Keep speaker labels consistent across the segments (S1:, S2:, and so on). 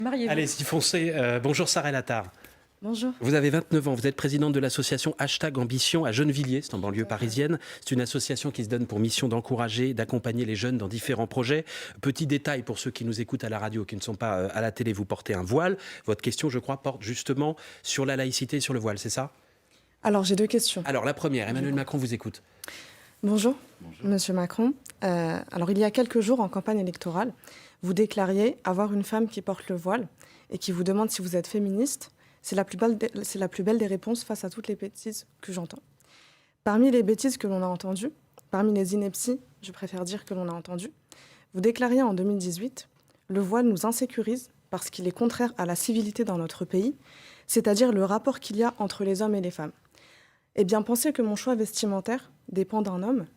S1: Mariez-vous.
S2: Allez-y, foncez. Bonjour Sarah Lattard.
S1: Bonjour.
S2: Vous avez 29 ans, vous êtes présidente de l'association #Ambition à Gennevilliers, c'est en banlieue parisienne. C'est une association qui se donne pour mission d'encourager et d'accompagner les jeunes dans différents projets. Petit détail pour ceux qui nous écoutent à la radio, qui ne sont pas à la télé, vous portez un voile. Votre question, je crois, porte justement sur la laïcité et sur le voile, c'est ça?
S1: Alors, j'ai deux questions.
S2: Alors, la première, Emmanuel Macron vous écoute.
S1: Bonjour, Monsieur Macron. Alors, il y a quelques jours, en campagne électorale, vous déclariez avoir une femme qui porte le voile et qui vous demande si vous êtes féministe. C'est la plus belle des réponses face à toutes les bêtises que j'entends. Parmi les bêtises que l'on a entendues, parmi les inepties, je préfère dire que l'on a entendues, vous déclariez en 2018 « Le voile nous insécurise parce qu'il est contraire à la civilité dans notre pays, c'est-à-dire le rapport qu'il y a entre les hommes et les femmes. » Eh bien, penser que mon choix vestimentaire dépend d'un homme,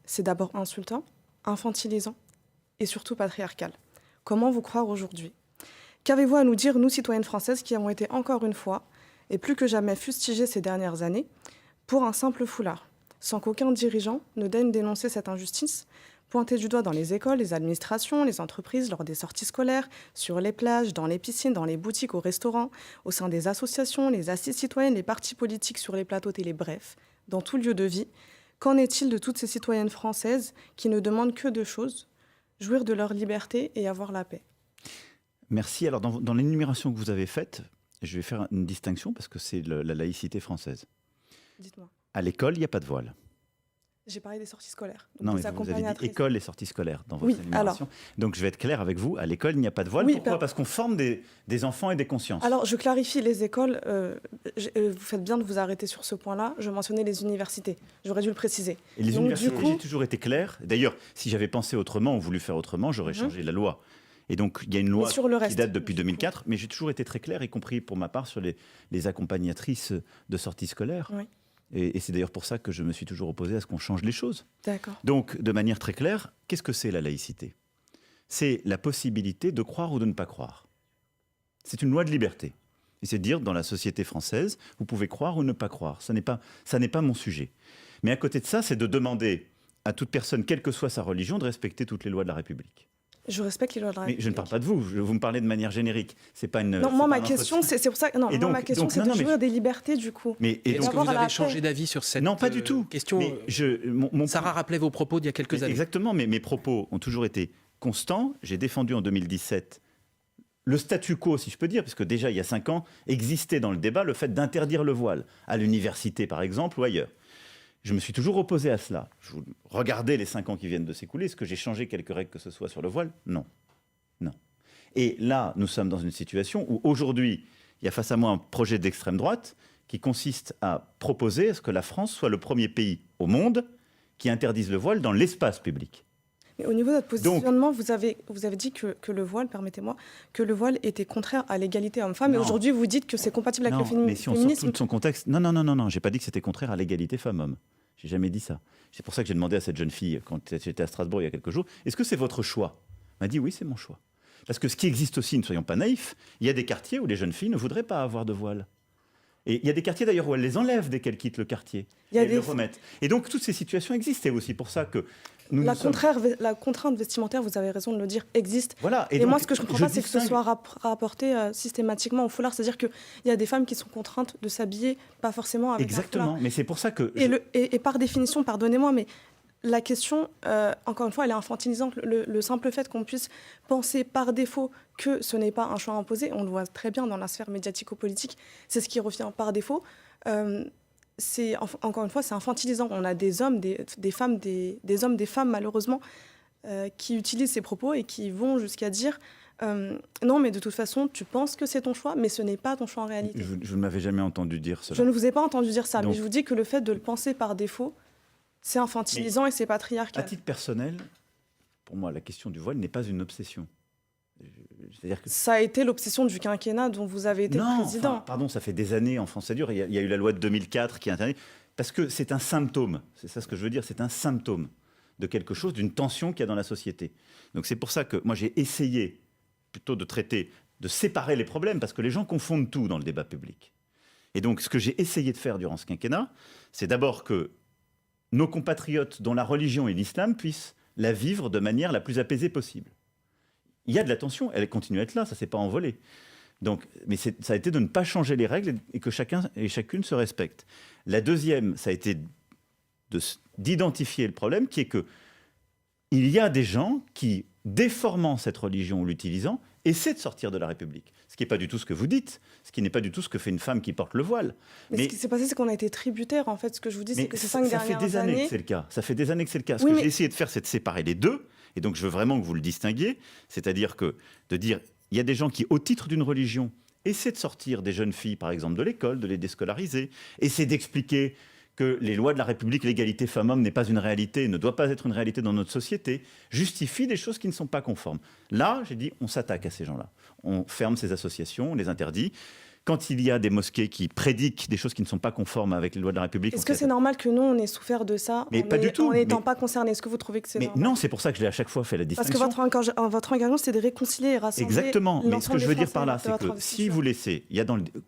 S1: c'est d'abord insultant, infantilisant et surtout patriarcal. Comment vous croire aujourd'hui ? Qu'avez-vous à nous dire, nous, citoyennes françaises, qui avons été encore une fois, et plus que jamais fustigées ces dernières années, pour un simple foulard, sans qu'aucun dirigeant ne daigne dénoncer cette injustice, pointée du doigt dans les écoles, les administrations, les entreprises, lors des sorties scolaires, sur les plages, dans les piscines, dans les boutiques, au restaurant, au sein des associations, les assises citoyennes, les partis politiques, sur les plateaux télé, bref, dans tout lieu de vie. Qu'en est-il de toutes ces citoyennes françaises qui ne demandent que deux choses, jouir de leur liberté et avoir la paix ?
S3: Merci. Alors, dans l'énumération que vous avez faite, je vais faire une distinction parce que c'est la laïcité française.
S1: Dites-moi.
S3: À l'école, il n'y a pas de voile.
S1: J'ai parlé des sorties scolaires.
S3: Non, mais vous avez dit école et sorties scolaires dans votre énumération. Donc, je vais être clair avec vous. À l'école, il n'y a pas de voile. Oui, pourquoi ? Parce qu'on forme des enfants et des consciences.
S1: Alors, je clarifie, les écoles, vous faites bien de vous arrêter sur ce point-là. Je mensonnais les universités. J'aurais dû le préciser.
S3: Et les universités, j'ai toujours été clair. D'ailleurs, si j'avais pensé autrement ou voulu faire autrement, j'aurais changé la loi. Et donc, il y a une loi qui date depuis 2004, mais j'ai toujours été très clair, y compris pour ma part, sur les accompagnatrices de sorties scolaires.
S1: Oui.
S3: Et c'est d'ailleurs pour ça que je me suis toujours opposé à ce qu'on change les choses.
S1: D'accord.
S3: Donc, de manière très claire, qu'est-ce que c'est la laïcité ? C'est la possibilité de croire ou de ne pas croire. C'est une loi de liberté. Et c'est de dire, dans la société française, vous pouvez croire ou ne pas croire. Ça n'est pas mon sujet. Mais à côté de ça, c'est de demander à toute personne, quelle que soit sa religion, de respecter toutes les lois de la République.
S1: Je respecte les lois de la République.
S3: Mais je ne parle pas de vous, vous me parlez de manière générique. C'est pas une.
S1: Non, moi, ma question, c'est pour ça. Non, moi, ma question, c'est de jouir des libertés, du coup.
S2: Est-ce que vous avez changé d'avis sur cette
S3: non, pas du tout.
S2: Question Sarah rappelait vos propos d'il y a quelques années.
S3: Exactement, mais mes propos ont toujours été constants. J'ai défendu en 2017 le statu quo, si je peux dire, parce que déjà, il y a 5 ans, existait dans le débat le fait d'interdire le voile, à l'université, par exemple, ou ailleurs. Je me suis toujours opposé à cela. Regardez les 5 ans qui viennent de s'écouler. Est-ce que j'ai changé quelques règles que ce soit sur le voile ? Non. Non. Et là, nous sommes dans une situation où aujourd'hui, il y a face à moi un projet d'extrême droite qui consiste à proposer à ce que la France soit le premier pays au monde qui interdise le voile dans l'espace public.
S1: Mais au niveau de votre positionnement, vous avez dit que le voile, permettez-moi, que le voile était contraire à l'égalité homme-femme. Et aujourd'hui, vous dites que c'est compatible avec le féminisme.
S3: Mais si on sort tout de son contexte... Non, j'ai pas dit que c'était contraire à l'égalité femmes-hommes. J'ai jamais dit ça. C'est pour ça que j'ai demandé à cette jeune fille, quand j'étais à Strasbourg il y a quelques jours, est-ce que c'est votre choix ? Elle m'a dit oui, c'est mon choix. Parce que ce qui existe aussi, ne soyons pas naïfs, il y a des quartiers où les jeunes filles ne voudraient pas avoir de voile. Et il y a des quartiers d'ailleurs où elles les enlèvent dès qu'elles quittent le quartier. Et elles le remettent. Et donc toutes ces situations existent. Et aussi pour ça que
S1: la contrainte vestimentaire, vous avez raison de le dire, existe.
S3: Voilà.
S1: Et donc, moi, ce que je ne comprends pas, c'est que ce soit rapporté systématiquement au foulard. C'est-à-dire qu'il y a des femmes qui sont contraintes de s'habiller, pas forcément avec
S3: exactement. Un foulard. Mais c'est pour ça que...
S1: Et par définition, pardonnez-moi, mais la question, encore une fois, elle est infantilisante. Le simple fait qu'on puisse penser par défaut que ce n'est pas un choix imposé, on le voit très bien dans la sphère médiatico-politique, c'est ce qui revient par défaut. Encore une fois, c'est infantilisant. On a des hommes, des femmes, des hommes, des femmes, malheureusement, qui utilisent ces propos et qui vont jusqu'à dire non, mais de toute façon, tu penses que c'est ton choix, mais ce n'est pas ton choix en réalité.
S3: Je ne m'avais jamais entendu dire cela.
S1: Je ne vous ai pas entendu dire ça, mais je vous dis que le fait de le penser par défaut, c'est infantilisant et c'est patriarcal.
S3: À titre personnel, pour moi, la question du voile n'est pas une obsession.
S1: C'est-à-dire que... Ça a été l'obsession du quinquennat dont vous avez été président.
S3: Pardon, ça fait des années en France, ça dure. Il y a eu la loi de 2004 qui interdit. Parce que c'est un symptôme, c'est ça ce que je veux dire, c'est un symptôme de quelque chose, d'une tension qu'il y a dans la société. Donc c'est pour ça que moi j'ai essayé plutôt de séparer les problèmes, parce que les gens confondent tout dans le débat public. Et donc ce que j'ai essayé de faire durant ce quinquennat, c'est d'abord que nos compatriotes dont la religion est l'islam puissent la vivre de manière la plus apaisée possible. Il y a de la tension, elle continue à être là, ça ne s'est pas envolé. Donc, mais ça a été de ne pas changer les règles et que chacun et chacune se respecte. La deuxième, ça a été d'identifier le problème, qui est que il y a des gens qui, déformant cette religion ou l'utilisant, essaient de sortir de la République. Ce qui n'est pas du tout ce que vous dites, ce qui n'est pas du tout ce que fait une femme qui porte le voile.
S1: Mais ce qui s'est passé, c'est qu'on a été tributaire. En fait, ce que je vous dis, c'est que ces 5 dernières années...
S3: Ça fait des années que c'est le cas. Ça fait des années que c'est le cas. Ce
S1: Oui,
S3: que
S1: mais...
S3: j'ai essayé de faire, c'est de séparer les deux. Et donc, je veux vraiment que vous le distinguiez. C'est-à-dire de dire, il y a des gens qui, au titre d'une religion, essaient de sortir des jeunes filles, par exemple, de l'école, de les déscolariser, essaient d'expliquer que les lois de la République, l'égalité femmes-hommes n'est pas une réalité, ne doit pas être une réalité dans notre société, justifient des choses qui ne sont pas conformes. Là, j'ai dit, on s'attaque à ces gens-là. On ferme ces associations, on les interdit. Quand il y a des mosquées qui prédiquent des choses qui ne sont pas conformes avec les lois de la République...
S1: Est-ce que c'est normal que nous, on ait souffert de ça en n'étant pas concernés? Est-ce que vous trouvez que c'est normal?
S3: Non, c'est pour ça que je l'ai à chaque fois fait la distinction.
S1: Parce que votre engagement, c'est de réconcilier et rassembler...
S3: Exactement, mais ce que je veux dire par là, c'est que si vous laissez,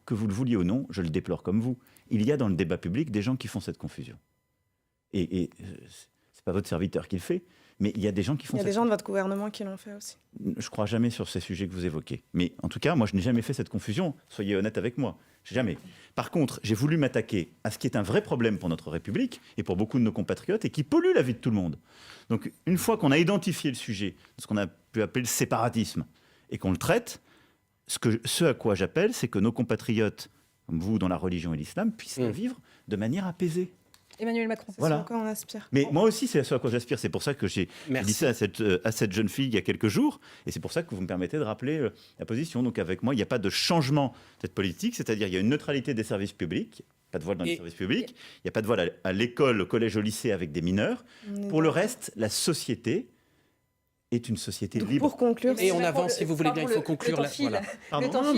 S3: que vous le vouliez ou non, je le déplore comme vous, il y a dans le débat public des gens qui font cette confusion. Et c'est pas votre serviteur qui le fait, mais il y a des gens qui font ça.
S1: Il y a des gens de votre gouvernement qui l'ont fait aussi.
S3: Je crois jamais sur ces sujets que vous évoquez. Mais en tout cas, moi, je n'ai jamais fait cette confusion. Soyez honnête avec moi. Jamais. Par contre, j'ai voulu m'attaquer à ce qui est un vrai problème pour notre République et pour beaucoup de nos compatriotes et qui pollue la vie de tout le monde. Donc, une fois qu'on a identifié le sujet, ce qu'on a pu appeler le séparatisme, et qu'on le traite, ce à quoi j'appelle, c'est que nos compatriotes, comme vous, dans la religion et l'islam, puissent vivre de manière apaisée.
S4: Emmanuel Macron.
S1: C'est ce à quoi on aspire.
S3: Mais moi aussi, c'est ce à quoi j'aspire. C'est pour ça que j'ai dit ça à cette jeune fille il y a quelques jours. Et c'est pour ça que vous me permettez de rappeler la position. Donc avec moi, il n'y a pas de changement de cette politique. C'est-à-dire il y a une neutralité des services publics. Pas de voile dans les services publics. Il n'y a pas de voile à l'école, au collège, au lycée avec des mineurs. Pour le reste, la société est une société libre.
S1: Pour conclure...
S2: Et on avance, si vous voulez bien, il faut conclure.
S4: Le temps